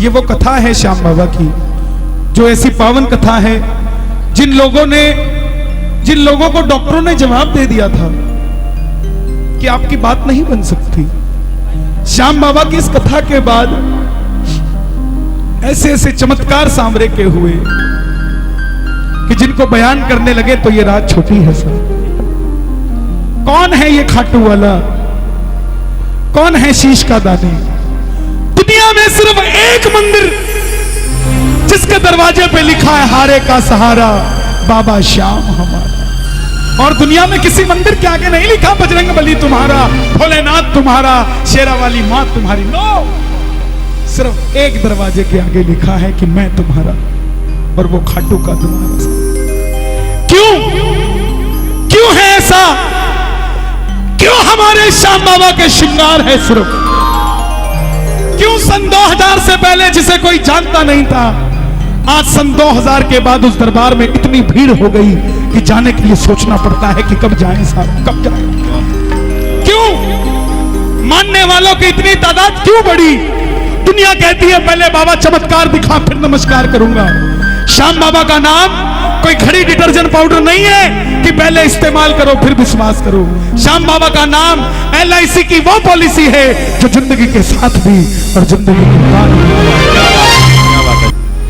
ये वो कथा है श्याम बाबा की, जो ऐसी पावन कथा है जिन लोगों को डॉक्टरों ने जवाब दे दिया था कि आपकी बात नहीं बन सकती। श्याम बाबा की इस कथा के बाद ऐसे ऐसे चमत्कार सांवरे के हुए कि जिनको बयान करने लगे तो ये रात छोटी है सर। कौन है ये खाटू वाला, कौन है शीश का दानी? दुनिया में सिर्फ एक मंदिर जिसके दरवाजे पे लिखा है हारे का सहारा बाबा श्याम हमारा, और दुनिया में किसी मंदिर के आगे नहीं लिखा बजरंग बली तुम्हारा, भोलेनाथ तुम्हारा, शेरा वाली मां तुम्हारी। नो, सिर्फ एक दरवाजे के आगे लिखा है कि मैं तुम्हारा, और वो खाटू का तुम्हारा। क्यों है ऐसा? क्यों हमारे श्याम बाबा के श्रृंगार है सिर्फ? क्यों सन 2000 से पहले जिसे कोई जानता नहीं था, आज सन 2000 के बाद उस दरबार में इतनी भीड़ हो गई कि जाने के लिए सोचना पड़ता है कि कब जाएं साहब, कब जाएं। क्यों मानने वालों की इतनी तादाद क्यों बढ़ी? दुनिया कहती है पहले बाबा चमत्कार दिखा फिर नमस्कार करूंगा। श्याम बाबा का नाम कोई घड़ी डिटर्जेंट पाउडर नहीं है कि पहले इस्तेमाल करो फिर विश्वास करो। श्याम बाबा का नाम LIC की वो पॉलिसी है जो जिंदगी के साथ भी और जिंदगी के बाद भी।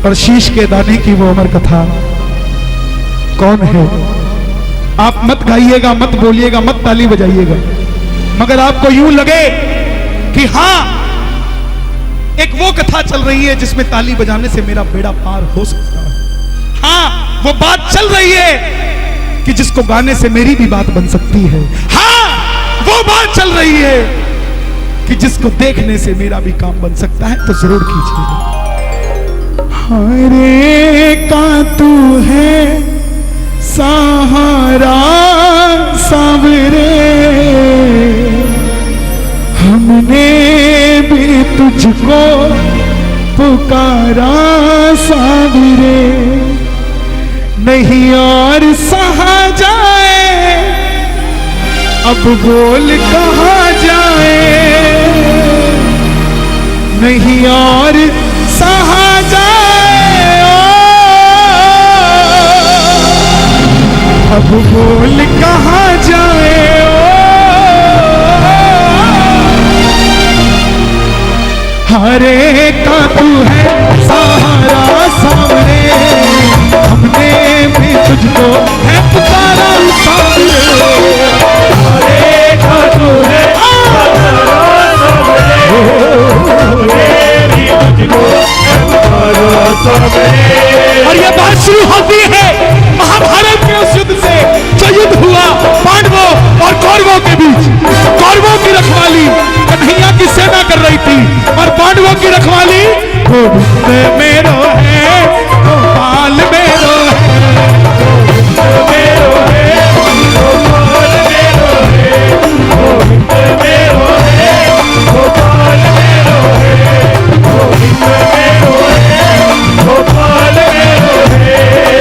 और शीश के दाने की वो अमर कथा कौन है? आप मत गाइएगा, मत बोलिएगा, मत ताली बजाइएगा, मगर आपको यूं लगे कि हां एक वो कथा चल रही है जिसमें ताली बजाने से मेरा बेड़ा पार हो सकता है। हाँ, वो बात चल रही है कि जिसको गाने से मेरी भी बात बन सकती है। हाँ, वो बात चल रही है कि जिसको देखने से मेरा भी काम बन सकता है। तो जरूर कीजिएगा। हरे का तू है सहारा सावरे, हमने भी तुझको पुकारा सावरे, नहीं और सहा जाए अब बोल कहाँ जाए, नहीं और सहा जाए अब बोल कहाँ जाए। हरे का तू है सहारा सामने, हमने भी तुझको है पुकारा सामने। हरे का तू है सहारा सामने, हमने भी तुझको है पुकारा सामने। और ये बात शुरू होती है महाभारत के उस युद्ध से जो युद्ध हुआ पांडवों और कौरवों के बीच। कौरवों की रखवाली कन्हैया की सेना कर रही थी और पांडवों की रखवाली गोविंद मेरो है, गोपाल मेरो है, गोविंद मेरो है, गोपाल मेरो है, गोविंद मेरो है, गोपाल मेरो है, गोविंद मेरो है, गोपाल मेरो है।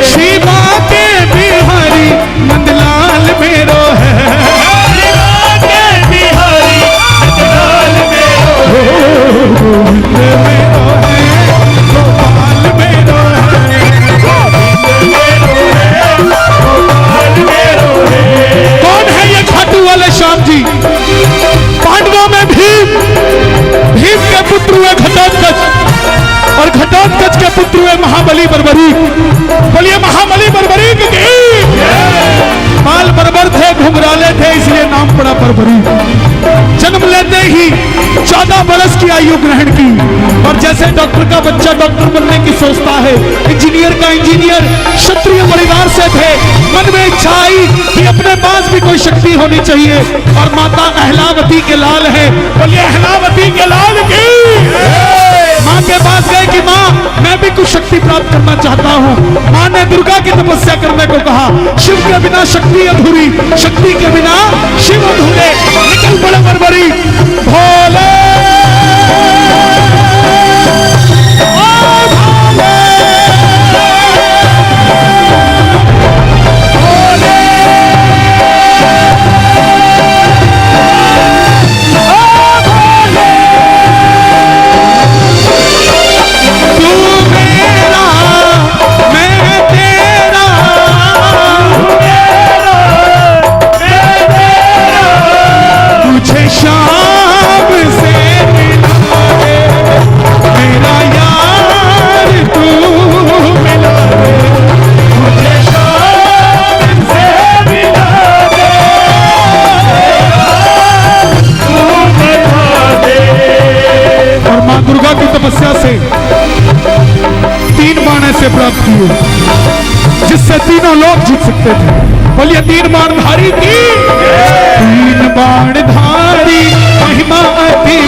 शिवा के बिहारी नंदलाल मेरो है, शिवा के बिहारी नंदलाल मेरो है, गोविंद मेरो है, गोपाल मेरो है, गोविंद मेरो है, गोपाल मेरो है। कौन है ये खाटू वाले श्याम जी? पांडवों में भीम के पुत्र हुए घटोत्कच, और घटोत्कच के पुत्र हुए महाबली बर्बरीक। बोलिए महाबली बर्बरीक की। बाल बर्बर थे, घुंघराले थे, इसलिए नाम पड़ा बर्बरीक। जन्म लेते ही 14 बरस की आयु ग्रहण की, और जैसे डॉक्टर का बच्चा डॉक्टर बनने की सोचता है, इंजीनियर का इंजीनियर, क्षत्रिय परिवार से थे। मन में इच्छा आई कि अपने पास भी कोई शक्ति होनी चाहिए, और माता अहलावती के लाल है। बोलिए अहलावती के लाल की। माँ के पास गए कि माँ मैं भी कुछ शक्ति प्राप्त करना चाहता हूँ। माँ ने दुर्गा की तपस्या करने को कहा। शिव के बिना शक्ति अधूरी, शक्ति के बिना शिव अधूरे। निकल पड़े बर्बरी भोले से 3 बाण ऐसे प्राप्त किए जिससे तीनों लोग जीत सकते थे। बोलिए 3 बाणधारी की 3 बाणधारी महिमा अति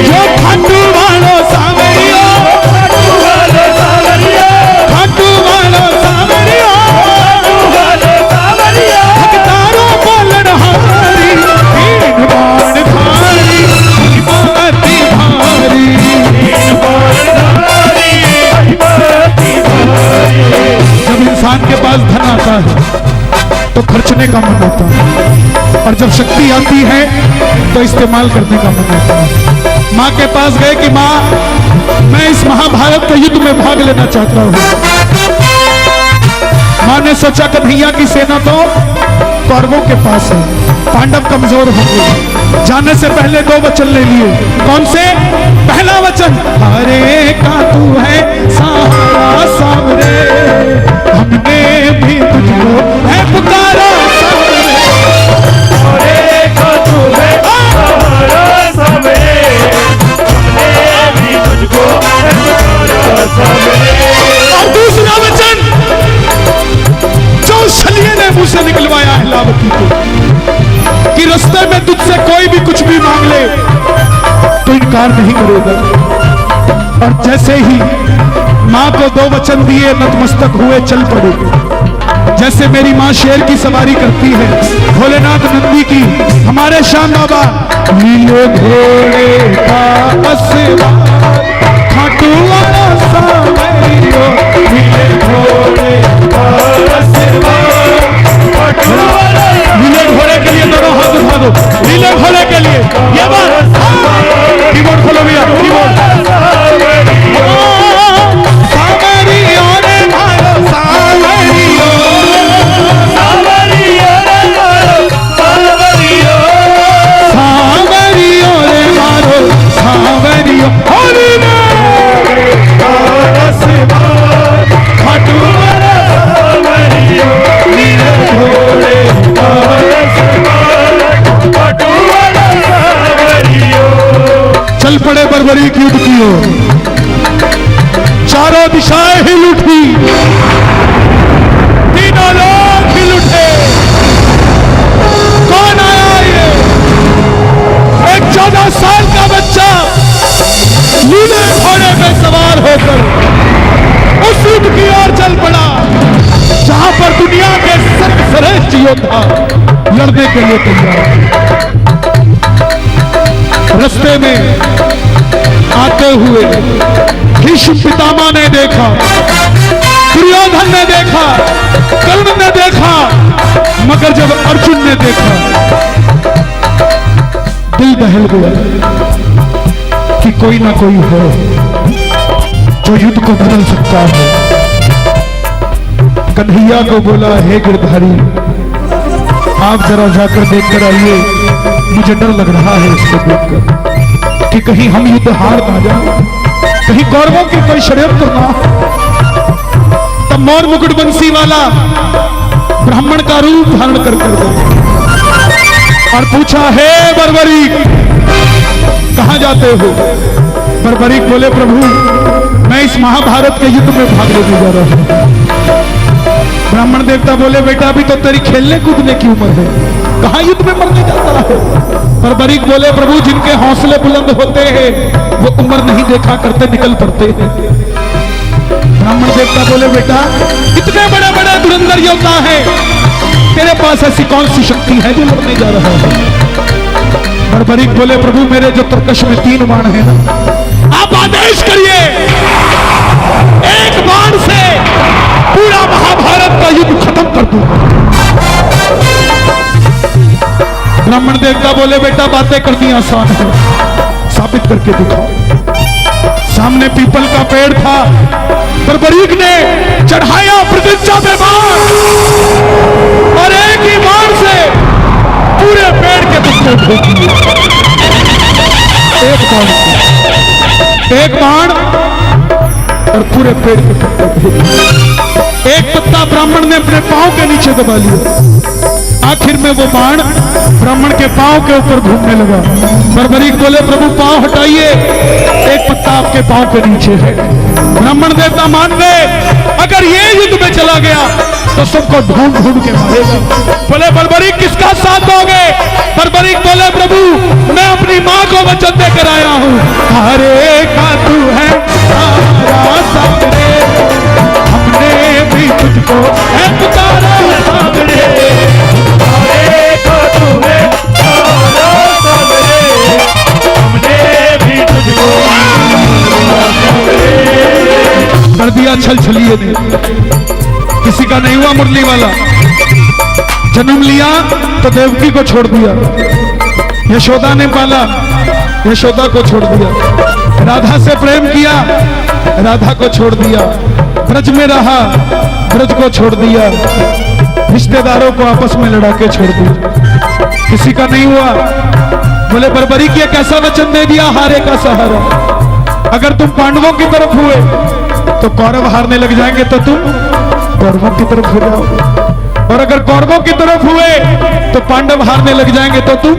जो खाटू वालो सावरिया खाटू वालो सावरिया भक्तारों बोलन हारी 3 बाणधारी महिमा अति भारी। जब इंसान के पास धन आता है तो खर्चने का मन होता है, और जब शक्ति आती है तो इस्तेमाल करने का मन होता है। माँ के पास गए कि माँ, मैं इस महाभारत के युद्ध में भाग लेना चाहता हूँ। माँ ने सोचा कन्हैया की सेना तो कौरवों के पास है, पांडव कमजोर होंगे। जाने से पहले 2 वचन ले लिए। कौन से? पहला वचन, हरे का तू है सहारा सावरे, हमने भी तुझको है पुकारा सावरे। हरे का तू है सहारा सावरे, हमने भी तुझको है पुकारा सावरे। और दूसरा वचन जो शल्य ने मुंह से निकलवाया है लावती को, कि रास्ते में तुझसे कोई भी कुछ भी मांग ले तो इनकार नहीं करेगा। और जैसे ही माँ को 2 वचन दिए, नतमस्तक हुए चल पड़े। जैसे मेरी माँ शेर की सवारी करती है, भोलेनाथ नंदी की, हमारे श्याम बाबा नीले घोड़े का आशीर्वाद खाटू वाला सावरियो, नीले घोड़े का आशीर्वाद खाटू वाला। नीले घोड़े के लिए दोनों हाथ उठा दो, नीले घोड़े के लिए। ये बात कीबोर्ड खोलो भैया, कीबोर्ड। सावरियो रे मारो सावरियो, सावरियो रे मारो सावरियो, सावरियो रे मारो सावरियो। हरि खाटू वाला सावरियो, नीले घोड़े का आशीर्वाद खाटू वाला सावरियो। चल पड़े बर्बरीक युद्ध की ओर, चारों दिशाएं हिल उठी, तीनों लोग हिल उठे। कौन आया ये? एक 14 साल का बच्चा नीले घोड़े में सवार होकर उस युद्ध की ओर चल पड़ा जहां पर दुनिया के सर्वश्रेष्ठ योद्धा लड़ने के लिए तैयार। रास्ते में आते हुए भीष्म पितामह ने देखा, दुर्योधन ने देखा, कर्ण ने देखा, मगर जब अर्जुन ने देखा दिल दहल गया कि कोई ना कोई है जो युद्ध को बदल सकता है। कन्हैया को बोला, हे गिरधारी, आप जरा जाकर देखकर आइए, मुझे डर लग रहा है इसको देखकर कि कहीं हम युद्ध हार ना जाए, कहीं कौरवों की कोई षड्यंत्र ना। तब मोर मुकुट बंसी वाला ब्राह्मण का रूप धारण कर और पूछा, हे बर्बरीक, कहां जाते हो? बर्बरीक बोले, प्रभु मैं इस महाभारत के युद्ध में भाग लेने जा रहा हूं। ब्राह्मण देवता बोले, बेटा अभी तो तेरी खेलने कूदने की उम्र है, कहां युद्ध में मरने जाता है? बर्बरीक बोले, प्रभु जिनके हौसले बुलंद होते हैं वो उम्र नहीं देखा करते, निकल पड़ते हैं। ब्राह्मण देवता बोले, बेटा इतने बड़े बड़े धुरंधर योद्धा हैं, तेरे पास ऐसी कौन सी शक्ति है जो लड़ने जा रहा है? बर्बरीक बोले, प्रभु मेरे जो तरकश में 3 बाण है ना, आप आदेश करिए, एक बाण से पूरा महाभारत का युद्ध खत्म कर दूंगा। ब्राह्मण देवता बोले, बेटा बातें करनी आसान है, साबित करके दिखाओ। सामने पीपल का पेड़ था, बर्बरीक ने चढ़ाया प्रतिज्ञा में बाण, और एक ही बाण से पूरे पेड़ के पत्ते ठोक दिए। एक बाण और पूरे पेड़ के पत्ते ठोक दिए। एक पत्ता ब्राह्मण ने अपने पांव के नीचे दबा लिया, आखिर में वो बाण ब्राह्मण के पांव के ऊपर घूमने लगा। बर्बरीक बोले प्रभु पांव हटाइए, एक पत्ता आपके पांव के नीचे है। ब्राह्मण देवता मान गए, अगर ये युद्ध में चला गया तो सबको ढूंढ ढूंढ के मारेगा। बोले बर्बरीक किसका साथ दोगे? बर्बरीक बोले प्रभु मैं अपनी माँ को वचन देकर आया हूँ, हरे का तू है सारा सामने, हमने भी तुझको है पुकारा सामने, हरे का तू है सारा सामने, हमने भी तुझको कर दिया। छल छलिए ने, किसी का नहीं हुआ मुरली वाला। जन्म लिया तो देवकी को छोड़ दिया, यशोदा ने पाला, यशोदा को छोड़ दिया। राधा से प्रेम किया, राधा को छोड़ दिया। ब्रज में रहा, ब्रज को छोड़ दिया। रिश्तेदारों को आपस में लड़ा के छोड़ दिया। किसी का नहीं हुआ। बोले बर्बरी की कैसा वचन दे दिया, हारे का सहारा। अगर तुम पांडवों की तरफ हुए तो कौरव हारने लग जाएंगे तो तुम कौरवों की तरफ हो जाओगे, और अगर कौरवों की तरफ हुए तो पांडव हारने लग जाएंगे तो तुम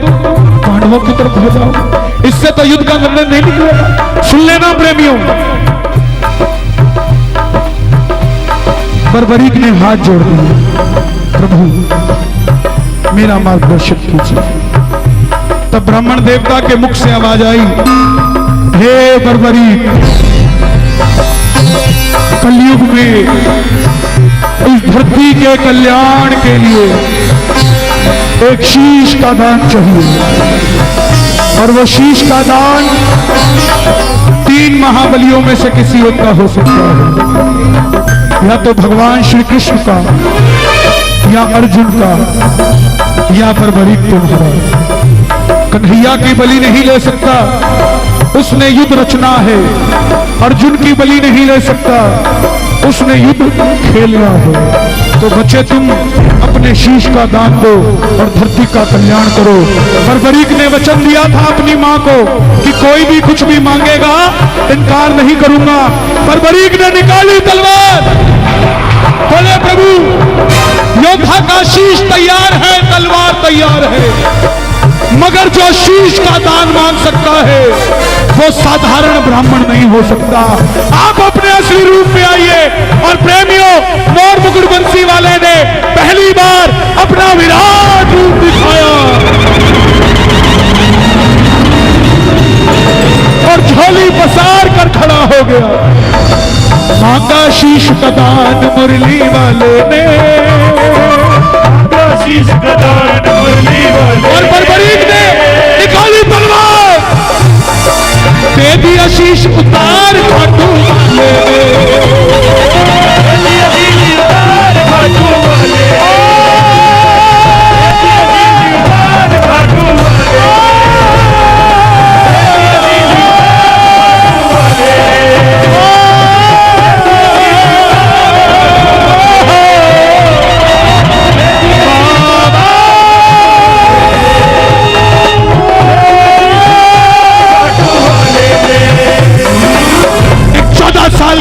पांडवों की तरफ हो जाओगे। इससे तो युद्ध का निर्णय नहीं निकलेगा। सुन लेना प्रेमियों, बर्बरीक ने हाथ जोड़ दिए, प्रभु मेरा मार्गदर्शन कीजिए। तब ब्राह्मण देवता के मुख से आवाज आई, हे बर्बरीक, कलयुग में इस धरती के कल्याण के लिए एक शीश का दान चाहिए, और वो शीश का दान 3 महाबलियों में से किसी एक का हो सकता है, या तो भगवान श्री कृष्ण का, या अर्जुन का, या बर्बरीक तुम्हारा। कन्हैया की बलि नहीं ले सकता, उसने युद्ध रचना है। अर्जुन की बलि नहीं ले सकता, उसने युद्ध खेलना है। तो बच्चे तुम अपने शीश का दान दो और धरती का कल्याण करो। बर्बरीक ने वचन दिया था अपनी मां को कि कोई भी कुछ भी मांगेगा इनकार नहीं करूंगा। बर्बरीक ने निकाली तलवार, बोले प्रभु योद्धा का शीश तैयार है, तलवार तैयार है, मगर जो शीश का दान मांग सकता है वो साधारण ब्राह्मण नहीं हो सकता। आप अपने असली रूप में आइए। और प्रेमियों, मोर मुकुट बंसी वाले ने पहली बार अपना विराट रूप दिखाया और झोली पसार कर खड़ा हो गया। मांगा शीश का दान मुरली वाले ने, शीश का दान मुरली वाले, और बर्बरीक ने निकाली तलवार, दे दिया शीश उतार खाटू वाले, उतार खाटू वाले, उतार खाटू वाले।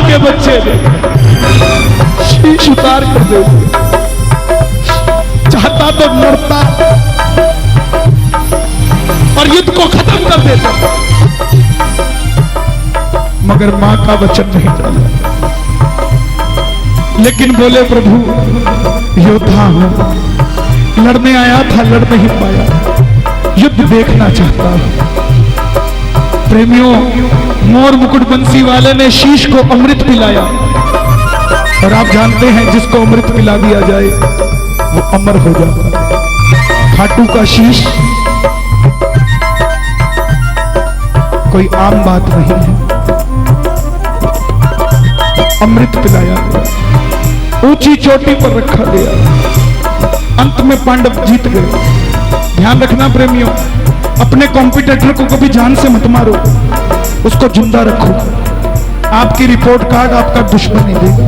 के बच्चे ने शीश उतार कर दे दिया। चाहता तो लड़ता और युद्ध को खत्म कर देता, मगर मां का वचन नहीं टाला। लेकिन बोले प्रभु योद्धा हूं, लड़ने आया था, लड़ नहीं पाया, युद्ध देखना चाहता हूं। प्रेमियों, मोर मुकुट बंसी वाले ने शीश को अमृत पिलाया, और आप जानते हैं जिसको अमृत पिला दिया जाए वो अमर हो जाता है। खाटू का शीश कोई आम बात नहीं है, अमृत पिलाया गया, ऊंची चोटी पर रखा गया। अंत में पांडव जीत गए। ध्यान रखना प्रेमियों, अपने कॉम्पिटिटर को कभी जान से मत मारो, उसको जिंदा रखो। आपकी रिपोर्ट कार्ड आपका दुश्मन नहीं देगा,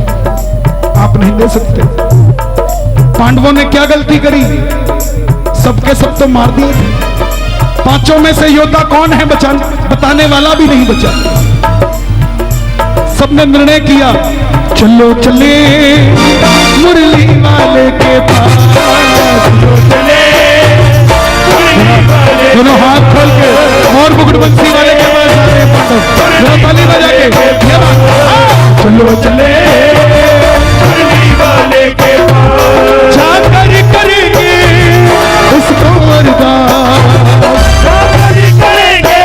आप नहीं दे सकते। पांडवों ने क्या गलती करी? सबके सब तो मार दिए थे। 5 में से योद्धा कौन है बताने वाला भी नहीं बचा। सबने निर्णय किया, चलो चले मुरली वाले के पास, चलो चले दोनों हाथ खोल के और मुकुट बंसी वाले के पास आ रहे हैं पांडव, दोनों ताली बजा के ये बात चलो चले वाले के पास जाकर करेंगे उसको अरदास, जाकर करेंगे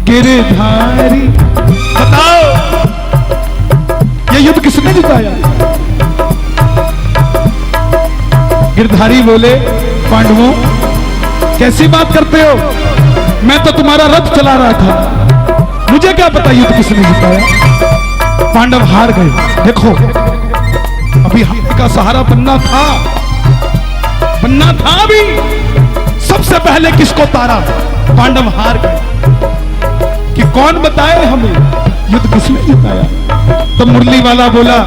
गिरधारी। बताओ ये युद्ध किसने जिताया? गिरधारी बोले पांडवों कैसी बात करते हो, मैं तो तुम्हारा रथ चला रहा था, मुझे क्या पता युद्ध किसने जिताया। पांडव हार गए। देखो अभी हाथ का सहारा बनना था अभी, सबसे पहले किसको तारा? पांडव हार गए कि कौन बताए हमें युद्ध किसने जिताया। तो मुरली वाला बोला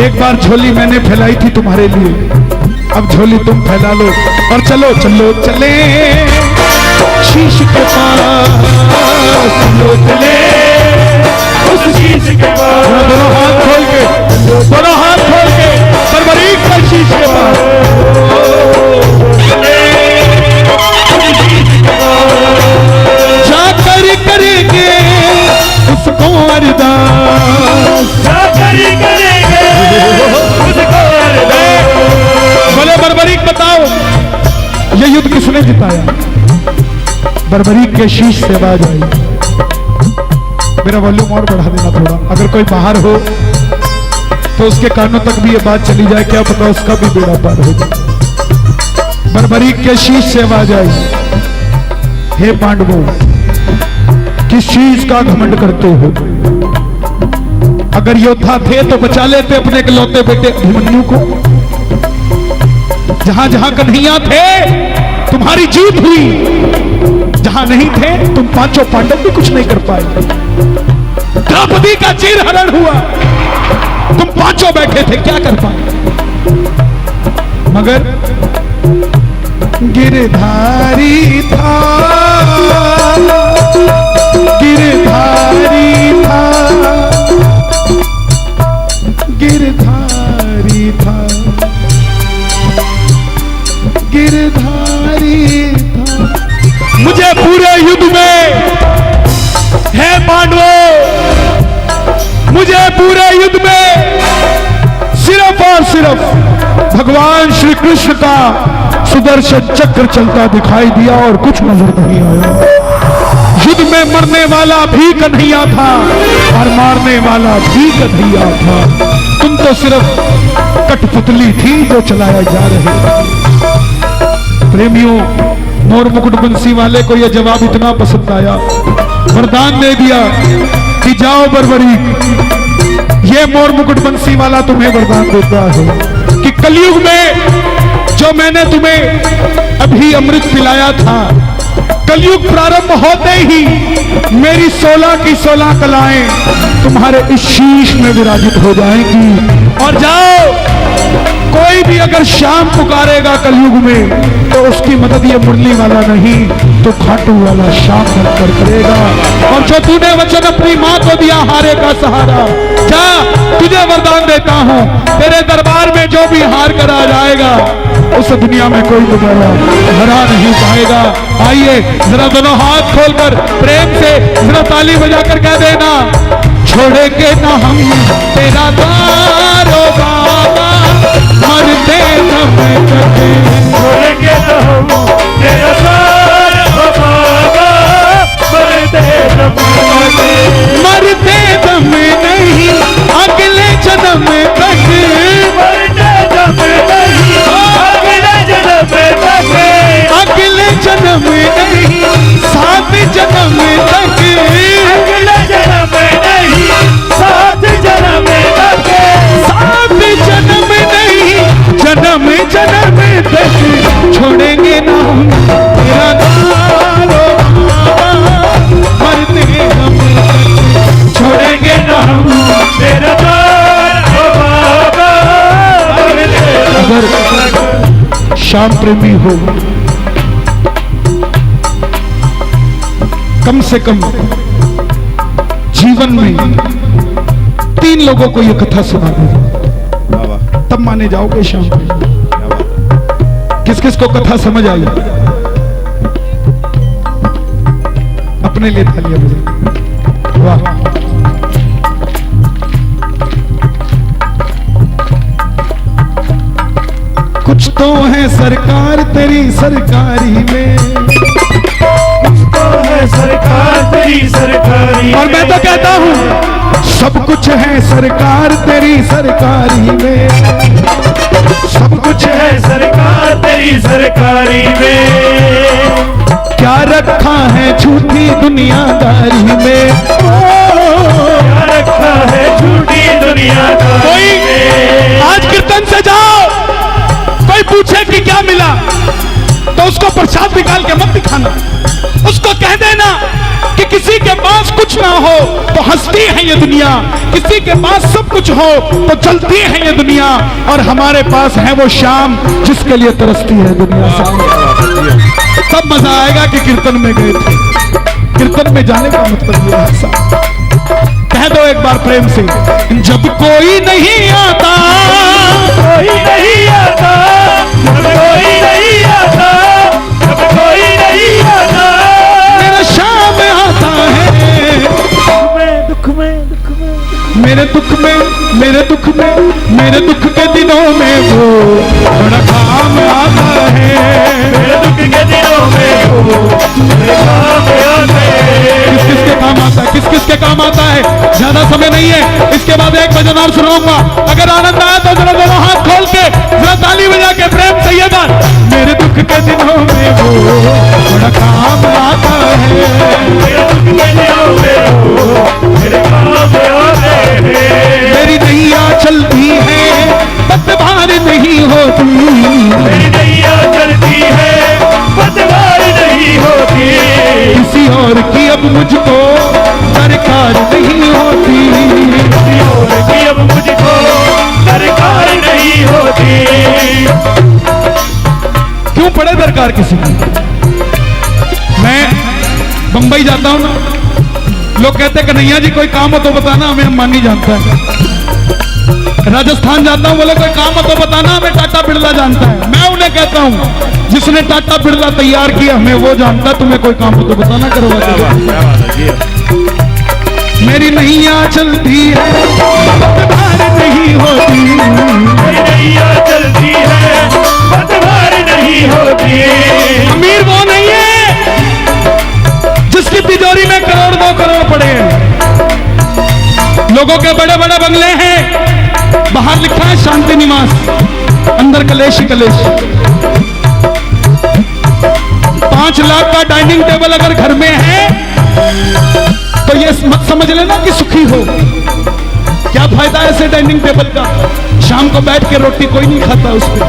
एक बार झोली मैंने फैलाई थी तुम्हारे लिए, अब झोली तुम फैला लो और चलो चलो चले शीश के पास, चलो चले उस शीश के पास। दोनों हाथ खोल के बरबरीक का शीश के पास जाकर करेंगे उसको अरदास, जाकर करेंगे उसको अरदास। बोले बरबरीक बताओ ये युद्ध किसने जिताया? बरबरीक के शीश से आवाज आई। मेरा वॉल्यूम और बढ़ा देना थोड़ा, अगर कोई बाहर हो तो उसके कानों तक भी ये बात चली जाए, क्या पता उसका भी बेड़ा पार हो जाए। बरबरीक के शीश से आवाज आई, हे पांडवों किस चीज का घमंड करते हो? अगर योद्धा थे तो बचा लेते अपने इकलौते बेटे अभिमन्यु को। जहां जहां कन्हैया थे तुम्हारी जीत हुई, जहां नहीं थे तुम पांचों पांडव भी कुछ नहीं कर पाए। द्रौपदी का चीरहरण हुआ, तुम पांचों बैठे थे, क्या कर पाए? मगर गिरधारी था, गिरधारी था, गिरधारी था, गिरधारी था। मुझे पूरे युद्ध में है पांडवों, मुझे पूरे युद्ध में सिर्फ और सिर्फ भगवान श्री कृष्ण का सुदर्शन चक्र चलता दिखाई दिया और कुछ नजर नहीं आया। युद्ध में मरने वाला भी कन्हैया था और मारने वाला भी कन्हैया था। तुम तो सिर्फ कठपुतली थी जो चलाया जा रहे। प्रेमियों मोर मुकुट बंसी वाले को यह जवाब इतना पसंद आया, वरदान दे दिया कि जाओ बरबरीक, ये मोर मुकुट बंसी वाला तुम्हें वरदान देता है कि कलयुग में जो मैंने तुम्हें अभी अमृत पिलाया था, कलयुग प्रारंभ होते ही मेरी 16 की 16 कलाएं तुम्हारे इस शीश में विराजित हो जाएंगी। और जाओ, कोई भी अगर श्याम पुकारेगा कलयुग में तो उसकी मदद ये मुरली वाला नहीं तो खाटू वाला श्याम बनकर करेगा। और जो तूने वचन अपनी माँ को दिया हारे का सहारा, जा तुझे वरदान देता हूँ, तेरे दरबार में जो भी हार कर आ जाएगा उस दुनिया में कोई दोबारा हरा नहीं पाएगा। आइए जरा दोनों हाथ खोलकर प्रेम से जरा ताली बजाकर कह देना, छोड़ेंगे ना हम तेरा द्वार ओ बाबा, मरते दम तक छोड़ेंगे ना हम तेरा द्वार ओ बाबा, मरते दम तक, मरते दम नहीं अगले जन्म तक, मरते दम नहीं अगले जन्म तक, अगले जन्म नहीं 7 जन्म तक, अगले जन्म नहीं 7 जन्म तक, 7 जन्म नहीं जन्म जन्म तक छोड़ेंगे ना हम तेरा द्वार ओ बाबा, मरते हम छोड़ेंगे ना हम तेरा द्वार ओ बाबा। अगर श्याम प्रेमी हो, कम से कम जीवन में 3 लोगों को यह कथा सुना दीजिए, तब माने जाओगे शाम को। किस किस को कथा समझ आई? अपने लिए तालियां बजाओ। वाह, कुछ तो है सरकार तेरी सरकारी में, कुछ तो है सरकार तेरी सरकारी। और मैं तो कहता हूं सब कुछ है सरकार तेरी सरकारी में, सब कुछ है सरकार तेरी सरकारी में। क्या रखा है झूठी दुनियादारी में, क्या रखा है झूठी दुनियादारी में। आज कीर्तन से जाओ, कोई पूछे कि क्या मिला तो उसको प्रसाद निकाल के मत दिखाना, उसको कह देना कि किसी के पास कुछ ना हो तो हंसती है ये दुनिया, किसी के पास सब कुछ हो तो चलती है ये दुनिया, और हमारे पास है वो शाम जिसके लिए तरसती है दुनिया। सब मजा आएगा कि कीर्तन में गए थे। कीर्तन में जाने का मतलब ये है साहब, कह दो एक बार प्रेम से, जब कोई नहीं आता, कोई नहीं आता, जब कोई नहीं आता, जब कोई नहीं आता, मेरा शाम आता है। दुख में दुख में मेरे दुख में, मेरे दुख में, मेरे दुख के दिनों में वो बड़ा काम आता है। मेरे दुख के दिनों में वो बड़े काम आता है। किस किस के काम आता है, किस किस के काम आता है? ज्यादा समय नहीं है, इसके बाद एक भजन और सुनाऊंगा। अगर आनंद आया तो जरा दोनों हाथ खोल के जरा ताली बजा के प्रेम से ये बात, मेरे दुख के दिनों में वो बड़ा काम आता है। मेरे दुख के दिनों में वो बड़े काम आते हैं। मेरी नैया चलती है पतवार नहीं होती, मेरी नैया चलती है पतवार नहीं होती, किसी और की अब मुझको दरकार नहीं होती, किसी और की अब मुझको दरकार नहीं होती। क्यों पड़े दरकार किसी की? मैं बंबई जाता हूं ना, लोग कहते हैं कन्हैया जी कोई काम हो तो बताना, हमें अम्बानी नहीं जानता है। राजस्थान जाता हूं, बोले कोई काम हो तो बताना, हमें टाटा बिरला जानता है। मैं उन्हें कहता हूं जिसने टाटा बिरला तैयार किया हमें वो जानता, तुम्हें कोई काम हो तो बताना, करवा। मेरी नैया चलती है पतवार नहीं होती, मेरी नैया चलती है पतवार नहीं होती। अमीर वो नहीं है जिसकी तिजोरी में करोड़ 2 करोड़ पड़े हैं। लोगों के बड़े बड़े बंगले हैं, बाहर लिखा है शांति निवास, अंदर कलेश ही कलेश। 5 लाख का डाइनिंग टेबल अगर घर में है तो ये मत समझ लेना कि सुखी हो। क्या फायदा ऐसे डाइनिंग टेबल का? शाम को बैठ के रोटी कोई नहीं खाता उस पर,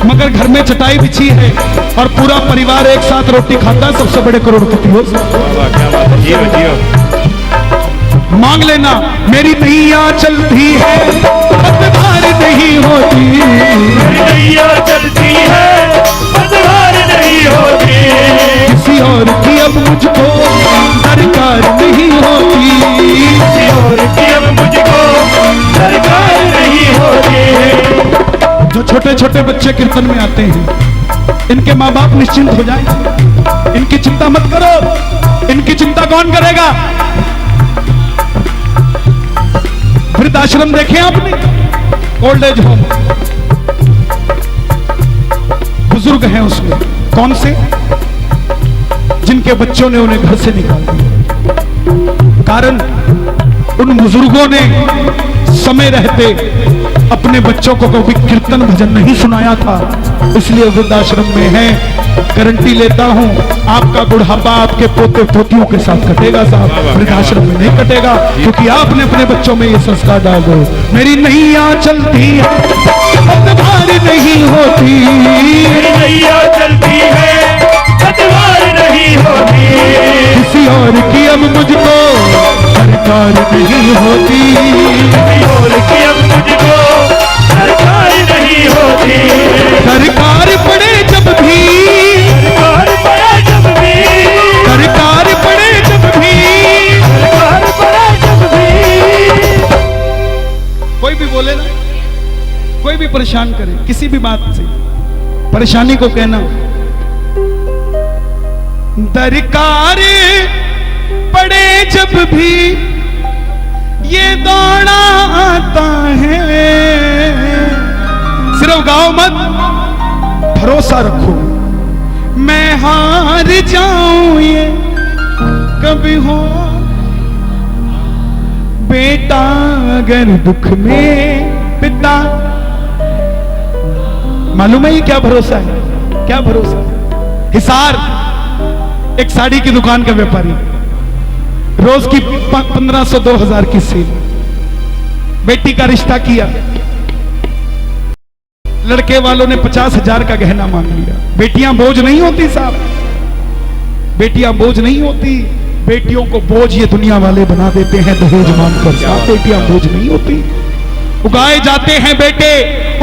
मगर घर में चटाई बिछी है और पूरा परिवार एक साथ रोटी खाता है, सबसे बड़े करोड़पति हो। मांग लेना, मेरी नैया चलती है पतवार नहीं होती, मेरी नैया चलती है पतवार नहीं होती, किसी और की अब मुझको दरकार नहीं होती, किसी और की अब मुझको दरकार नहीं होती। जो छोटे छोटे बच्चे कीर्तन में आते हैं, इनके माँ बाप निश्चिंत हो जाएं, इनकी चिंता मत करो। इनकी चिंता कौन करेगा? वृद्धाश्रम देखे आपने? ओल्ड एज होम, बुजुर्ग हैं उसमें, कौन से? जिनके बच्चों ने उन्हें घर से निकाल दिया। कारण उन बुजुर्गों ने समय रहते अपने बच्चों को कभी कीर्तन भजन नहीं सुनाया था, इसलिए वृद्धाश्रम में है। गारंटी लेता हूं आपका बुढ़ापा आपके पोते पोतियों के साथ कटेगा साहब, वृद्धाश्रम में नहीं कटेगा, क्योंकि आपने अपने बच्चों में ये संस्कार डाल दो। मेरी नैया चलती है पतवार नहीं होती, मेरी नैया चलती है पतवार नहीं होती, किसी और की अब मुझको सरकार नहीं होती, किसी और की अब मुझको सरकार नहीं होती। सरकार पड़े जब भी, सरकार पड़े जब भी, सरकार पड़े जब भी, सरकार पड़े जब भी। कोई भी बोले ना, कोई भी परेशान परेशान करे किसी भी बात से, परेशानी को कहना दरकार पड़े जब भी ये दौड़ा आता है। सिर्फ गाओ मत, भरोसा रखो, मैं हार जाऊं ये कभी हो। बेटा अगर दुख में पिता, मालूम है ये क्या भरोसा है, क्या भरोसा है। हिसार एक साड़ी की दुकान का व्यापारी, रोज की 1500-2000 की सेल, बेटी का रिश्ता किया, लड़के वालों ने 50,000 का गहना मांग लिया। बेटियां बोझ नहीं होती साहब, बेटियां बोझ नहीं होती, बेटियों को बोझ ये दुनिया वाले बना देते हैं दहेज मांगकर। साहब बेटियां बोझ नहीं होती, उगाए जाते हैं बेटे,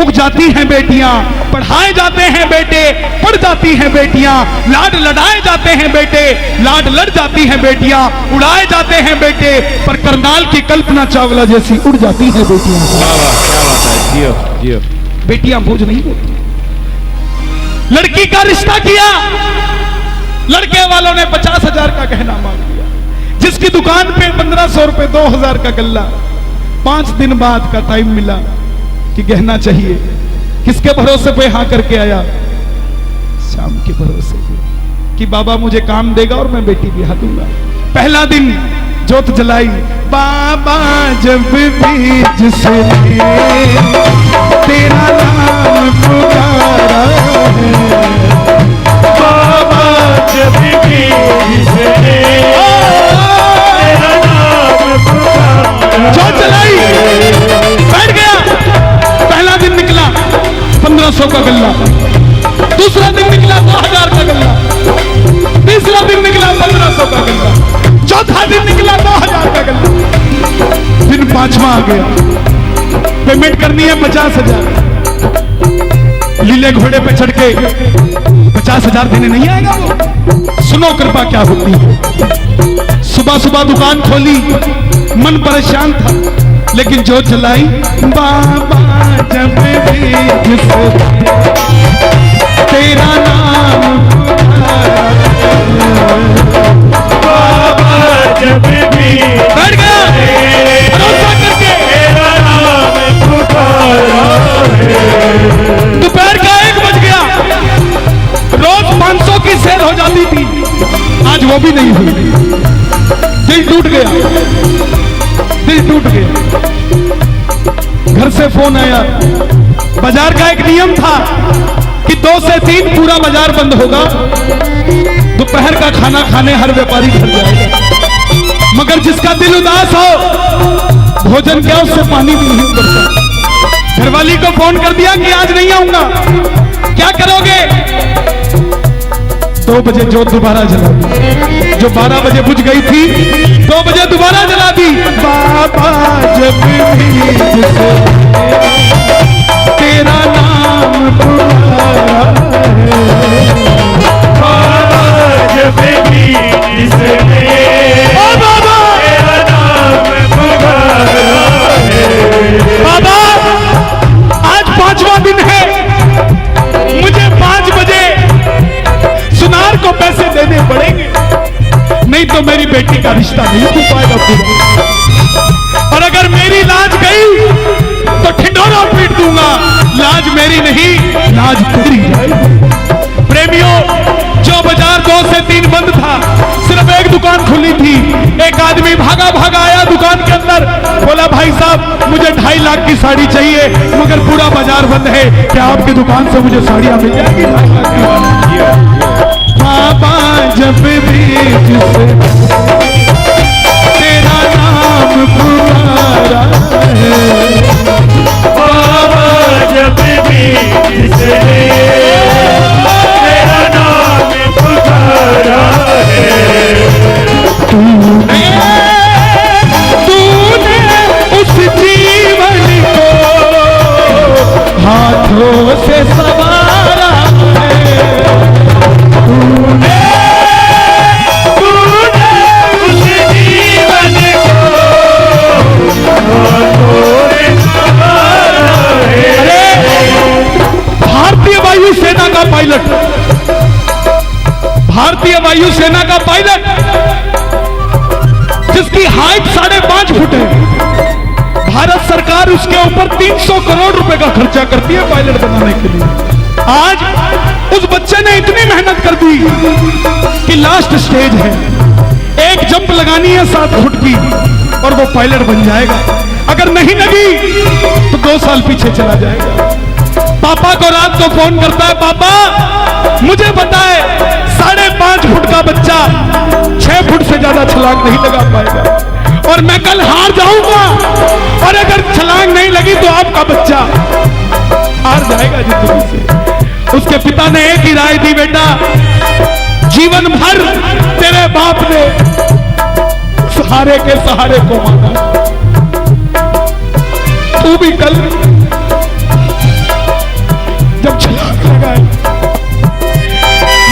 उग जाती हैं बेटियां, पढ़ाए जाते हैं बेटे, पढ़ जाती हैं बेटियां, लाड लड़ाए जाते हैं बेटे, लाड लड़ जाती हैं बेटियां, उड़ाए जाते हैं बेटे, पर करनाल की कल्पना चावला जैसी उड़ जाती हैं बेटियां। क्या बात है, जियो जियो। बेटियां बोझ नहीं होती। लड़की का रिश्ता किया, लड़के वालों ने 50,000 का गहना मांग लिया, जिसकी दुकान पे 1500 रुपए 2000 का गल्ला। 5 दिन बाद का टाइम मिला कि गहना चाहिए, किसके भरोसे पे हाँ करके आया? शाम के भरोसे पे कि बाबा मुझे काम देगा और मैं बेटी ब्याह दूंगा। पहला दिन जोत जलाई, बाबा जब भी जिसे तेरा नाम पुकारा है, बाबा जब भी जिसे तेरा नाम पुकारा। जोत जलाई, बैठ गया। पहला दिन निकला 1500 का गल्ला, दूसरा दिन निकला 2000 का गल्ला, तीसरा दिन निकला 1500 का गल्ला, चौथा दिन निकला 2000 का गल्ला। दिन 5वां आ गया, पेमेंट करनी है 50,000। लीले घोड़े पे चढ़ के 50,000 देने नहीं आएगा वो। सुनो कृपा क्या होती है। सुबह सुबह दुकान खोली, मन परेशान था, लेकिन जो जलाई, बाबा जब भी जिसे तेरा नाम पुकारा, बाबा जब भी बैठ गया भरोसा करके तेरा नाम पुकारा है। दोपहर का 1 बज गया। रोज 500 की सेल हो जाती थी, आज वो भी नहीं हुई। दिल टूट गया, दिल टूट गया। घर से फोन आया, बाजार का एक नियम था कि 2 से 3 पूरा बाजार बंद होगा, दोपहर का खाना खाने हर व्यापारी घर जाएगा। मगर जिसका दिल उदास हो, भोजन क्या उससे पानी भी नहीं उतरता। घरवाली को फोन कर दिया कि आज नहीं आऊंगा, क्या करोगे? 2 बजे जोत दोबारा जला दी, जो 12 बजे बुझ गई थी 2 बजे दोबारा जला दी। बाबा जब भी जिसे तेरा नाम पुकारा है, बाबा जब भी जिसे बाबा तेरा नाम पुकारा है। बाबा आज 5वां दिन है, मुझे 5 बजे सुनार को पैसे देने पड़ेंगे, नहीं तो मेरी बेटी का रिश्ता नहीं हो पाएगा पूरा। और अगर मेरी लाज गई तो ठिठोरा पीट दूंगा। लाज मेरी नहीं, लाज तेरी जाएगी। प्रेमियों, जो बाजार 2 से 3 बंद था, सिर्फ एक दुकान खुली थी। एक आदमी भागा भागा आया दुकान के अंदर, बोला भाई साहब मुझे 2.5 लाख की साड़ी चाहिए, मगर पूरा बाजार बंद है, क्या आपकी दुकान से मुझे साड़ियां मिल जाएगी 2.5 लाख की? बाबा जब भी जिसे तेरा नाम पुकारा है, बाबा जब भी जिसे तेरा नाम पुकारा है। तूने उस जीवन को हाथों से संवारा है, तूने उस जीवन को हाथों से संवारा है। का पायलट, भारतीय वायुसेना का पायलट, जिसकी हाइट 5.5 फुट है, भारत सरकार उसके ऊपर 300 करोड़ रुपए का खर्चा करती है पायलट बनाने के लिए। आज उस बच्चे ने इतनी मेहनत कर दी कि लास्ट स्टेज है, एक जंप लगानी है 7 फुट की और वो पायलट बन जाएगा। अगर नहीं लगी तो 2 साल पीछे चला जाएगा। पापा को रात को फोन करता है, पापा मुझे बताए 5.5 फुट का बच्चा 6 फुट से ज्यादा छलांग नहीं लगा पाएगा और मैं कल हार जाऊंगा, और अगर छलांग नहीं लगी तो आपका बच्चा हार जाएगा जिंदगी से। उसके पिता ने एक ही राय दी, बेटा जीवन भर तेरे बाप ने सहारे के सहारे को मांगा, तू भी कल जब छलांग लगाए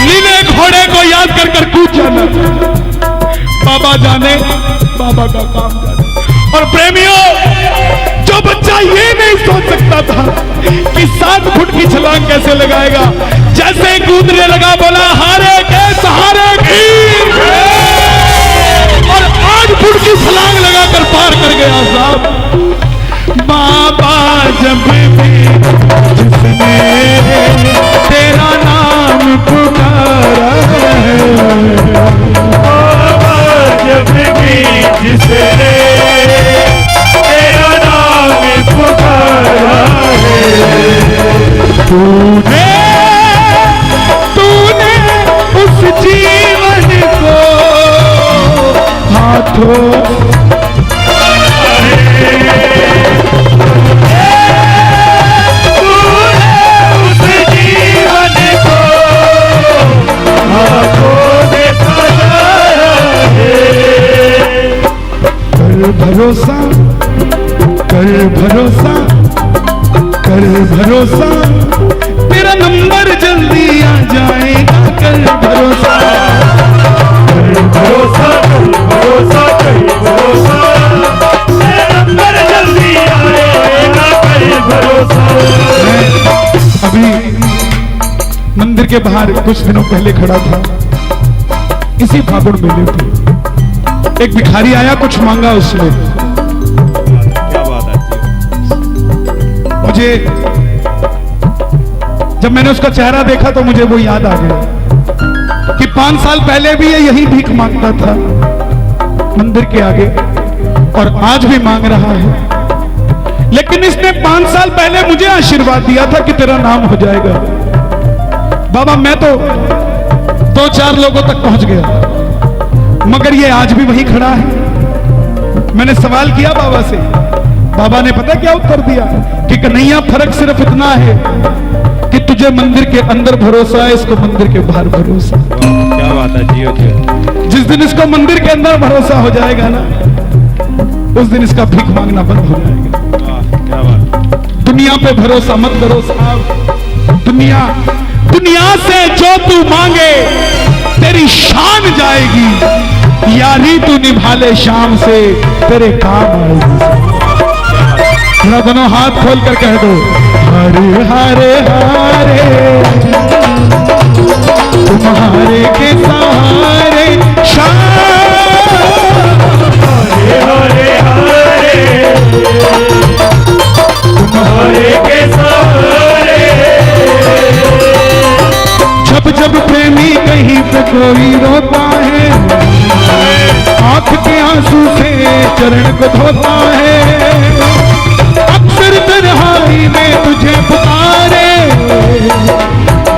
नीले घोड़े को याद कर कर कूद जाना। बाबा जाने, बाबा का काम जाने। और प्रेमियों, जो बच्चा ये नहीं सोच सकता था कि 7 फुट की छलांग कैसे लगाएगा, जैसे कूदने लगा बोला हारे के सहारे की, और 8 फुट की छलांग लगाकर पार कर गया साहब। बाबा जब भी जिसने तेरा नाम पुकारा है, बाबा जब भी जिसने तेरा नाम पुकारा है, तूने उस जीवन को हाथों भरोसा कर, भरोसा कर, भरोसा तेरा नंबर जल्दी आ जाएगा। कर भरोसा, कर भरोसा, कर भरोसा, कर भरोसा, तेरा नंबर जल्दी आएगा। कर भरोसा। अभी मंदिर के बाहर कुछ दिनों पहले खड़ा था, इसी फागुन मेले पे एक भिखारी आया, कुछ मांगा उसने। क्या बात है। मुझे जब मैंने उसका चेहरा देखा तो मुझे वो याद आ गया कि 5 साल पहले भी ये यही भीख मांगता था मंदिर के आगे, और आज भी मांग रहा है। लेकिन इसने 5 साल पहले मुझे आशीर्वाद दिया था कि तेरा नाम हो जाएगा। बाबा मैं तो 2-4 लोगों तक पहुंच गया, मगर ये आज भी वहीं खड़ा है। मैंने सवाल किया बाबा से, बाबा ने पता क्या उत्तर दिया कि कन्हैया फर्क सिर्फ इतना है कि तुझे मंदिर के अंदर भरोसा है, इसको मंदिर के बाहर भरोसा। क्या बात है, जियो जियो। जिस दिन इसको मंदिर के अंदर भरोसा हो जाएगा ना, उस दिन इसका भीख मांगना बंद हो जाएगा। क्या बात। दुनिया पे भरोसा मत करो साहब। दुनिया से जो तू मांगे तेरी शान जाएगी, यारी तू निभा ले शाम से तेरे काम आएगी। मेरा दोनों हाथ खोल कर कह दो, हरे हरे हरे तुम्हारे के सहारे शाम, हरे हरे हरे तुम्हारे के सहारे। जब जब प्रेमी कहीं पे कोई रोता है, आंख के आंसू से चरण को धोता है, अक्सर तन्हाई में तुझे पुकारे,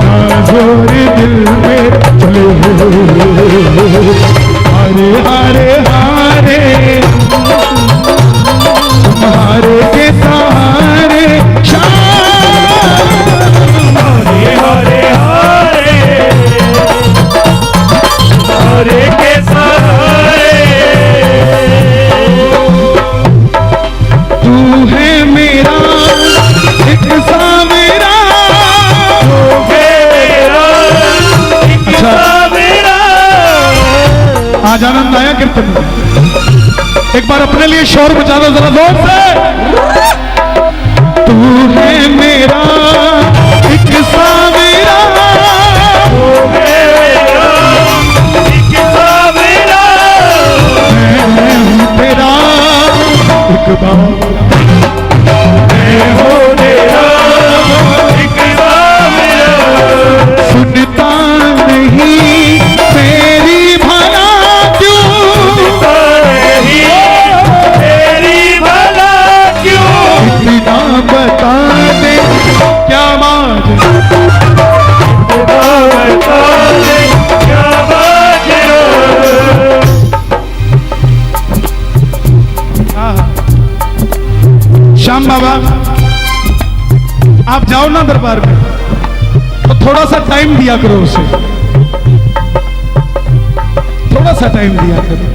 नाज़ोर दिल में चले हारे हारे हारे तुम्हारे के सहारे शाम, हरे हरे हरे हरे के सहारे। तू है मेरा एक सावेरा, तू है मेरा एक सावेरा। आज आनंद आया कीर्तन में। एक बार अपने लिए शोर मचा दो जरा जोर से। तू है मेरा एक सावेरा, दरबार में, तो थोड़ा सा टाइम दिया करो उसे, थोड़ा सा टाइम दिया करो।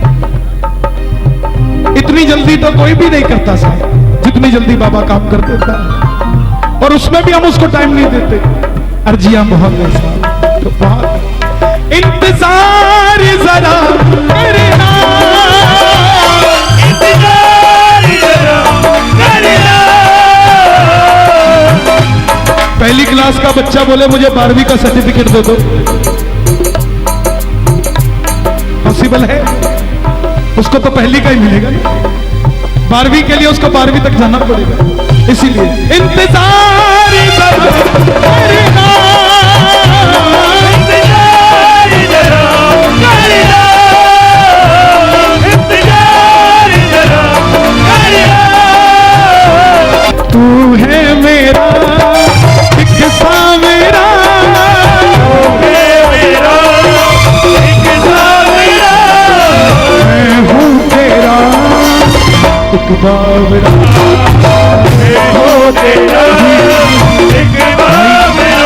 इतनी जल्दी तो कोई भी नहीं करता साहब, जितनी जल्दी बाबा काम कर देता है, और उसमें भी हम उसको टाइम नहीं देते। अर्जियां बहुत है साहब, तो बहुत इंतजार जरा करना, इंतजार जरा करना। पहली क्लास का बच्चा बोले मुझे 12वीं का सर्टिफिकेट दे दो, पॉसिबल है? उसको तो पहली का ही मिलेगा, 12वीं के लिए उसको 12वीं तक जाना पड़ेगा। इसीलिए इंतजार जरा करना, इंतजार जरा करना, इंतजार जरा करना। तू है मेरा एक सावेरा, तू है मेरा एक सावेरा, मैं हूँ तेरा एक बावरा। हो तेरा एक बावेरा।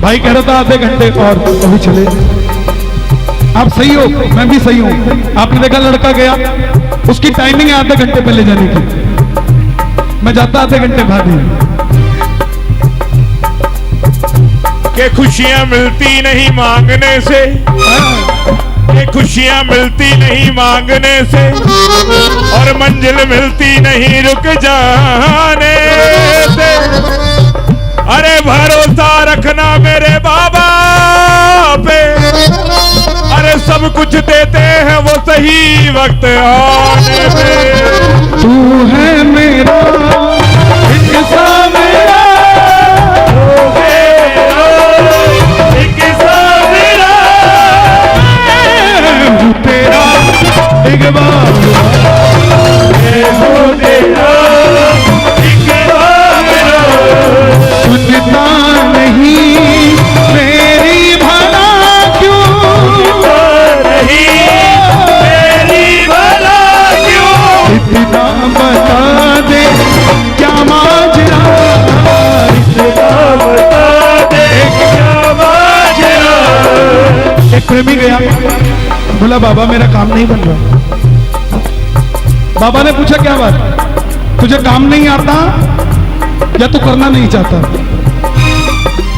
भाई कह रहा था आधे घंटे और, अभी चले। आप सही हो, मैं भी सही हूँ। आपने देखा लड़का गया, उसकी टाइमिंग है आधे घंटे पहले जाने की, मैं जाता आधे घंटे बाद ही। के खुशियां मिलती नहीं मांगने से, के खुशियां मिलती नहीं मांगने से, और मंजिल मिलती नहीं रुक जाने से। अरे भरोसा रखना मेरे बाबा पे, अरे सब कुछ देते हैं वो सही वक्त आने पे। तू है मेरा एक सावेरा, एक सावेरा, मैं हूँ तेरा एक बावरा। हो तेरा एक बावेरा। सुनता नहीं मेरी भला क्यों, नहीं मेरी भला क्यों, इतना बता दे क्या माजरा, इतना बता दे क्या माजरा। एक प्रेमी गया, बोला बाबा मेरा काम नहीं बन रहा। बाबा ने पूछा क्या बात, तुझे काम नहीं आता या तू करना नहीं चाहता?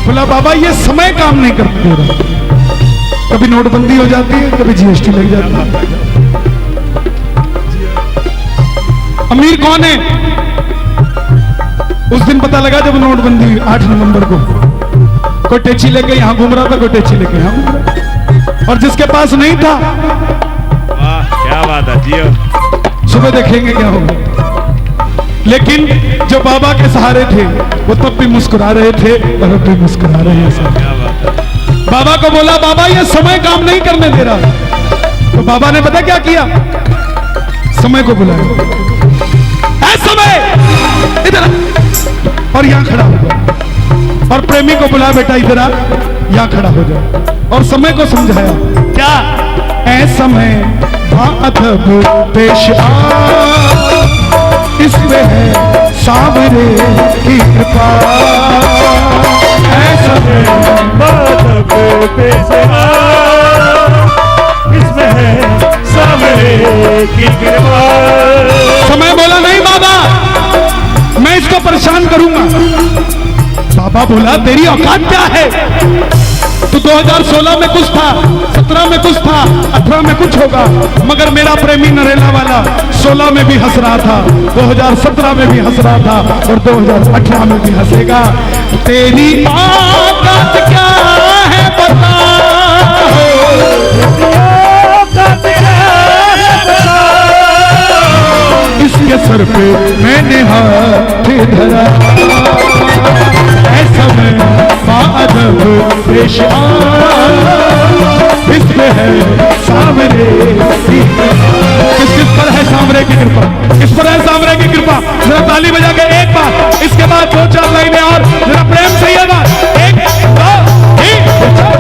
बोला बाबा ये समय काम नहीं कर दे रहा, कभी नोटबंदी हो जाती है, कभी जीएसटी लग जाती है। अमीर कौन है? उस दिन पता लगा जब नोटबंदी हुई 8 नवंबर को, कोई टेची लेके यहां घूम रहा था, कोई टेची लेके यहां घूम रहा था। और जिसके पास नहीं था, वाह क्या बात है जियो। सुबह देखेंगे क्या होगा। लेकिन जो बाबा के सहारे थे वो तब भी मुस्कुरा रहे थे और अब भी मुस्कुरा रहे हैं सब। क्या बात है। बाबा को बोला बाबा ये समय काम नहीं करने दे रहा, तो बाबा ने पता क्या किया, समय को बुलाया, ऐ समय इधर आ, और यहां खड़ा हो गया। और प्रेमी को बुला बेटा इधर आ, यहां खड़ा हो जाए, और समय को समझाया क्या, ऐ समय अधब पेश आ, इसमें है सावरे की कृपा, ऐ समय बातब पेशा, इसमें है सावरे की कृपा। समय बोला नहीं बाबा मैं इसको परेशान करूंगा। बाबा बोला तेरी औकात क्या है, तो 2016 में कुछ था, 17 में कुछ था, 18 में कुछ होगा, मगर मेरा प्रेमी नरेला वाला 16 में भी हंस रहा था, 2017 में भी हंस रहा था, और 2018 में भी हंसेगा। तेरी औकात क्या है बता, इसके सर पे मैंने हाथ धरा, ऐसा मैं बाअदब पेश आ, इसमें है सामरे की कृपा। किस पर है सामरे की कृपा, किस पर है सामरे की कृपा? जरा ताली बजा के एक बार, इसके बाद 2-4 लाइनें और जरा प्रेम से ये बात, 1 2 3 4।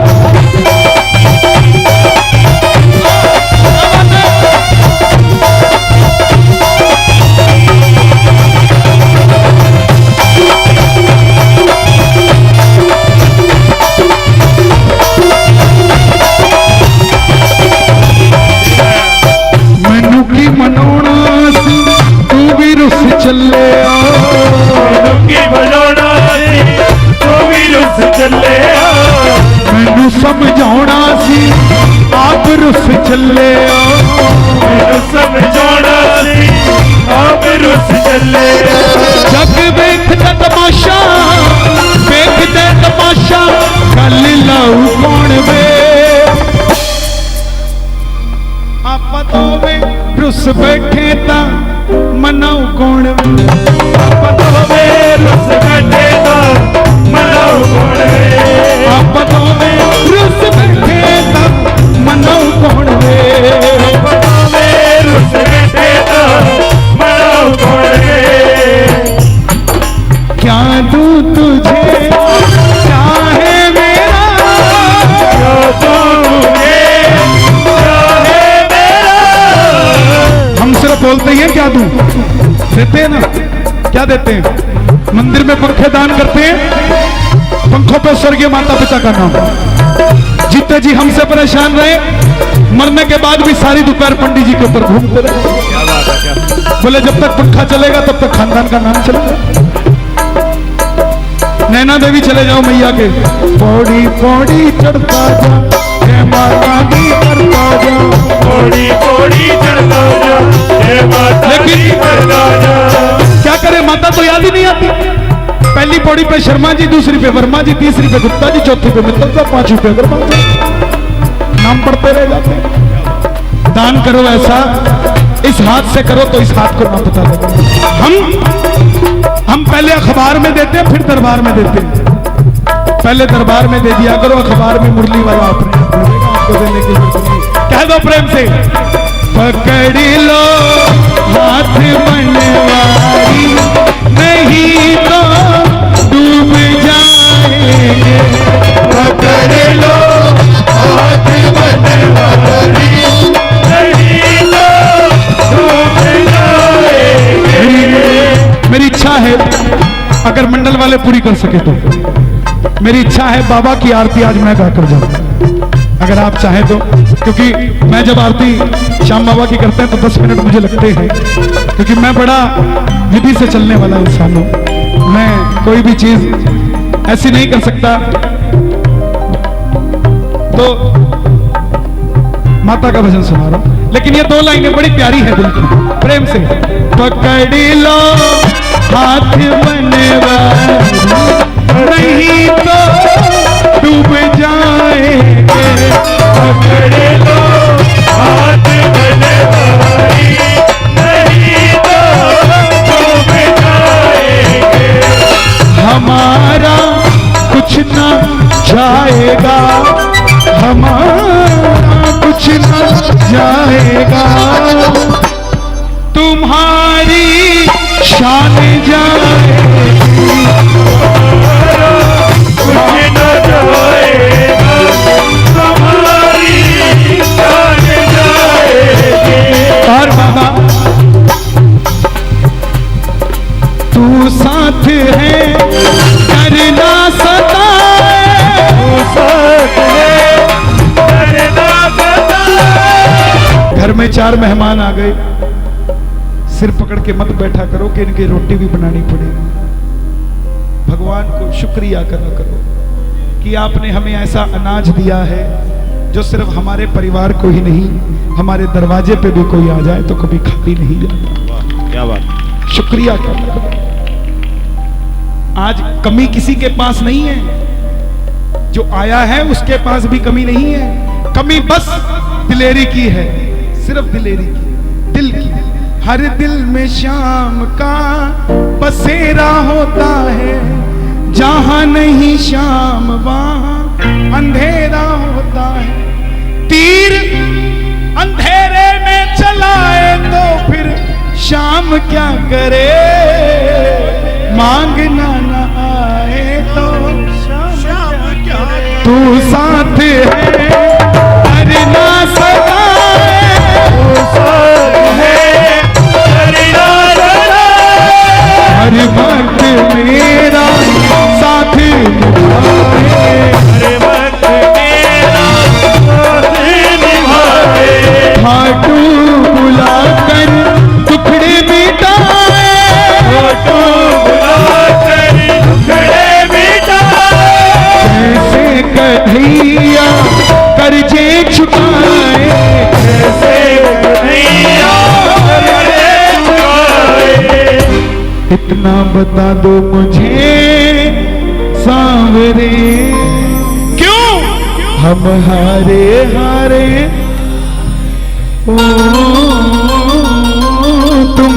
मैनू समझाना सी आप रुस चले मैनू समझाना सी आप रुस चले जग वेखदा तमाशा वेखदा तमाशा गल लाऊ कौन वे आप दोवे रुस बैठे ता मनाऊ कौन वे आप दोवे रुस बैठे ता मनाऊ कौन वे आप दोवे रुस बैठे ता मनाऊ कौन वे आप दोवे रुस बैठे ता मनाऊ कौन वे क्या दूं तुझे चाहे मेरा क्या तुझे चाहे मेरा हम सिर्फ बोलते हैं क्या दूं देते हैं ना क्या देते हैं मंदिर में पंखे दान करते हैं पंखों पे स्वर्गीय माता पिता का नाम जीते जी हमसे परेशान रहे मरने के बाद भी सारी दोपहर पंडित जी के ऊपर घूमते रहे क्या बात है क्या बोले जब तक पंखा चलेगा तब तक खानदान का नाम चलेगा नैना देवी चले जाओ मैया के पौड़ी पौड़ी चढ़ता जा जय माता दी करता जा पौड़ी पौड़ी चढ़ता जा जय माता दी करता जा क्या करे माता तो याद ही नहीं आती पहली पौड़ी पे शर्मा जी दूसरी पे वर्मा जी तीसरी पे गुप्ता जी चौथी पे मित्तल साहब पांचवी पे अग्रवाल साहब नाम पढ़ते रह जाते दान करो ऐसा इस हाथ से करो तो इस हाथ को ना पता लगे हम पहले अखबार में देते हैं फिर दरबार में देते हैं पहले दरबार में दे दिया करो अखबार में मुरली वाला अपने आपको देने की जरूरत नहीं कह दो प्रेम से पकड़ लो हाथ बनवारी नहीं तो डूब जाएंगे पकड़ लो हाथ बनवारी नहीं तो डूब जाएंगे मेरी इच्छा है अगर मंडल वाले पूरी कर सके तो मेरी इच्छा है बाबा की आरती आज मैं गाकर जाऊं अगर आप चाहें तो क्योंकि मैं जब आरती श्याम बाबा की करते हैं तो 10 मिनट मुझे लगते हैं क्योंकि मैं बड़ा विधि से चलने वाला इंसान हूं मैं कोई भी चीज ऐसी नहीं कर सकता तो माता का भजन सुना रहा हूं लेकिन ये 2 लाइनें बड़ी प्यारी है दिल की प्रेम से पकड़ लो हाथ बनवारी नहीं तो डूब जाएंगे पकड़ लो हाथ बनवारी नहीं तो डूब जाएंगे हमारा कुछ ना जाएगा हमारा कुछ ना जाएगा तुम्हारी शान जाएगी कुछ न जाएगा तुम्हारी शान जाएगी और बाबा तू साथ है करना सताए तू साथ है करना सताए घर में 4 मेहमान आ गए सिर पकड़ के मत बैठा करो कि इनकी रोटी भी बनानी पड़ेगी भगवान को शुक्रिया करा करो कि आपने हमें ऐसा अनाज दिया है जो सिर्फ हमारे परिवार को ही नहीं हमारे दरवाजे पे भी कोई आ जाए तो कभी खाली नहीं जाता क्या बात शुक्रिया करा करो आज कमी किसी के पास नहीं है जो आया है उसके पास भी कमी नहीं है कमी बस दिलेरी की है सिर्फ दिलेरी की दिल की हर दिल में शाम का बसेरा होता है जहां नहीं शाम वहां अंधेरा होता है तीर अंधेरे में चलाए तो फिर शाम क्या करे मांगना न आए तो शाम क्या करे तू साथ है करना सताए तू साथ है करना सताए हर वक्त मेरा साथ निभाए हर वक्त मेरा साथ निभाए खाटू बुलाकर टुकड़े मिटाए फोटो बुलाकर टुकड़े मिटाए जैसे कभी कर्जे चुकाए, कैसे कन्हैया कर्जे चुकाए। इतना बता दो मुझे सांवरे, क्यों हम हारे हारे, ओ तुम